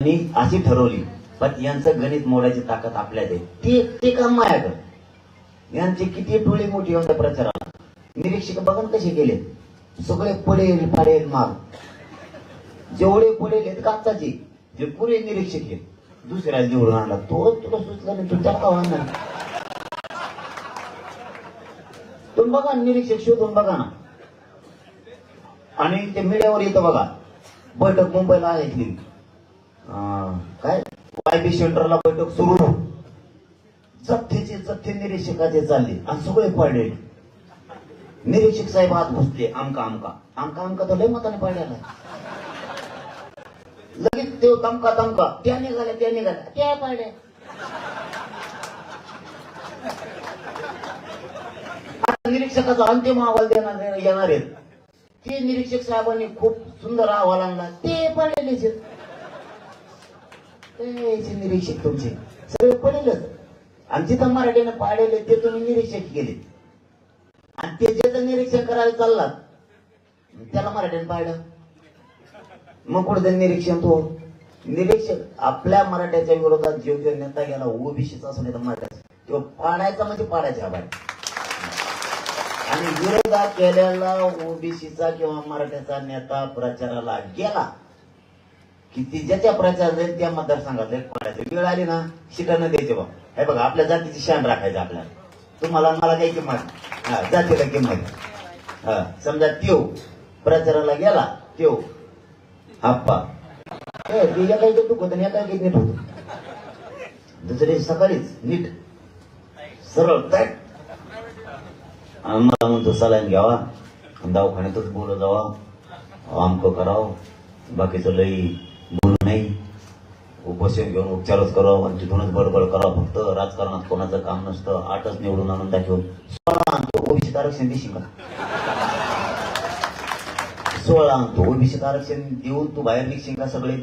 आणि अशी ठरवली, पण यांचं गणित मोडायची ताकद आपल्यात आहे. ते काम माझ्याकडे. यांची किती टोळी मोठी होत्या प्रचाराला. निरीक्षक बघा कसे गेले, सगळे पडेल पाडेल माग. जेवढे पडेल आहेत काचाचे, जे पुरे निरीक्षक आहेत. दुसऱ्या निवडून आणला तो, तुला सुचला नाही तुमच्या गावांना. तुम्ही बघा निरीक्षक शोधून बघा ना. आणि ते मीडियावर येतं बघा, बैठक मुंबईला ऐकली, काय YB सेंटरला बैठक सुरू, जथ्थे निरीक्षकाचे चालले आणि सगळे पडले. निरीक्षक साहेब आत घुसले, आमका तर लय मताने पाडलेला. लगेच ते तमका त्या निघाल्या त्या पाडल्या. आता निरीक्षकाचा अंतिम अहवाल येणार आहेत. ते निरीक्षक साहेबांनी खूप सुंदर अहवाल आणला, ते पडलेले निरीक्षक तुमचे सगळे पडेलच. आणि जिथं मराठीने पाडले ते तुम्ही निरीक्षक केले. आणि ते ज्याचं निरीक्षण करायला चाललात त्याला मराठीने पाडलं. मग कुठे निरीक्षण तो निरीक्षक आपल्या मराठ्याच्या विरोधात जो नेता गेला, ओबीसीचा असं नाही तर मराठ्याचा, तो पाडायचा म्हणजे पाडायच्या बाहेर. आणि विरोधात केलेला ओबीसीचा किंवा मराठ्याचा नेता प्रचाराला गेला की ती ज्याच्या प्रचार जाईल त्या मतदारसंघात पाडायचं. वेळ आली ना शिटानं द्यायचे. बा हे बघा, आपल्या जातीची शान राखायचं आपल्याला. तुम्हाला मला काही किंमत, जातीला किंमत. समजा त्यो प्रचाराला गेला, त्यो आप्पा एका काही दुःख होतं आणि एका काही नीट होत. दुसरे सकाळीच नीट सरळ तट मला म्हणतो सलाईन घ्यावा, दवाखान्यातच बोलत जावा, आमकं करावं, बाकीचं लई बोलू नाही, उपोषण घेऊन उपचारच करावं आणि तिथूनच बडबड करावं. फक्त राजकारणात कोणाचं काम नसतं. 8च निवडून आणून दाखवून 16 आणतो. ओबीसी आरक्षण देशील का? 16 आणतो. ओबीसी आरक्षण देऊन तू बाहेर निघशील का? सगळे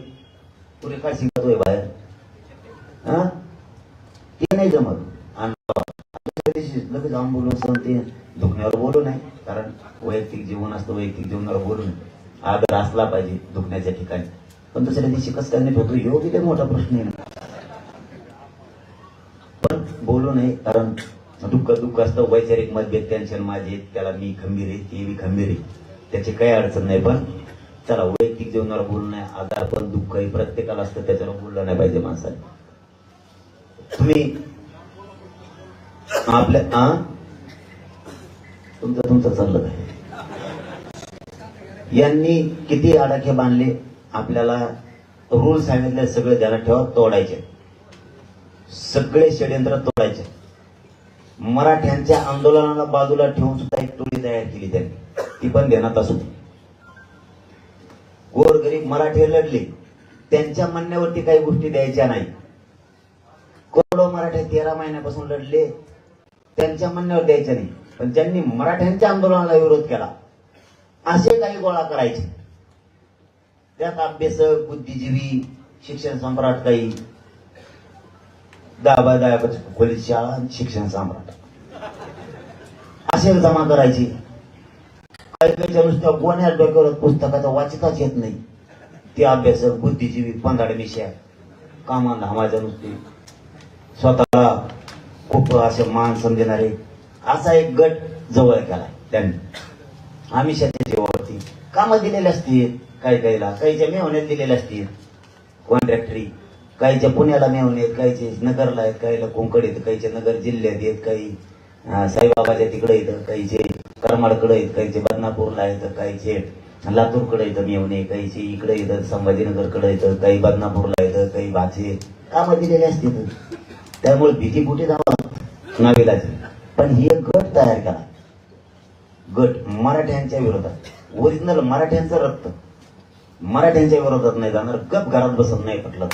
पुरे काय शिकतोय बाहेर? ते नाही जमत. लगेच जाऊन बोलून ते दुखण्यावर बोलू नये, कारण वैयक्तिक जीवन असतं, वैयक्तिक जीवनावर बोलू नये. आदर असला पाहिजे दुखण्याच्या ठिकाणी. पण दुसऱ्या दिवशी कसं काय होतो ह्यो किती मोठा प्रश्न आहे. पण बोलू नये, कारण दुःख असतं. वैचारिक मतभेद टेन्शन माझे, त्याला मी खंबीर आहे, ते बी खंबीर आहे, त्याची काही अडचण नाही. पण चला वैयक्तिक जीवनावर बोलू नये. आधार पण दुःख हे प्रत्येकाला असतं, त्याच्यावर बोललं नाही पाहिजे माणसाने. तुम्ही आपल्या तुमचं चाललं काय? यांनी किती आडाखे बांधले, आपल्याला रूल सांगितले, सगळे ध्यानात ठेवा. तोडायचे सगळे षडयंत्र तोडायचे. मराठ्यांच्या आंदोलनाला बाजूला ठेवून सुद्धा एक टोळी तयार केली त्यांनी, ती पण ध्यानात असू. गोरगरीब मराठी लढले, त्यांच्या म्हणण्यावरती काही गोष्टी द्यायच्या नाही. करोडो मराठे 13 महिन्यापासून लढले, त्यांच्या म्हणण्यावर द्यायच्या नाही. पण ज्यांनी मराठ्यांच्या आंदोलनाला विरोध केला असे काही गोळा करायचे. त्यात अभ्यासक, बुद्धिजीवी, शिक्षण सम्राट, काही 10 बाय 10 खोलीत शाळा, शिक्षण सम्राट असे जमा करायचे. काही काहीच्या नुसत्या गोण्या डोक्यावर पुस्तकाचा वाचिताच येत नाही. ते अभ्यासक, बुद्धिजीवी, पंधाड मिश्या, कामा धामाच्या नुसते, स्वतःला खूप असे मान समजणारे, असा एक गट जवळ केलाय त्यांनी. आमिषाच्या जीवावरती कामं दिलेले असतील, काहीच्या मेहण्यात दिलेले असतील कॉन्ट्रॅक्टरी, काहीच्या पुण्याला मेहणे आहेत, काहीचे नगरला आहेत, काहीला कोंकड येत, काहीचे नगर जिल्ह्यात आहेत, काही साईबाबाच्या तिकडे येतं, काहीचे करमाडकडे आहेत, काहीचे बदनापूरला येतं, काहीचे लातूरकडे येतं मेहणे, काहीचे इकडे येतं संभाजीनगरकडे येतं, काही बदनापूरला येतं, काही भाचे कामं दिलेले असतील. त्यामुळे भीतीपुटी जावं नाविलाची. पण ही एक गट तयार केला, गट मराठ्यांच्या विरोधात. ओरिजिनल मराठ्यांचं रक्त मराठ्यांच्या विरोधात नाही जाणार. गप घरात बसत नाही पटलं.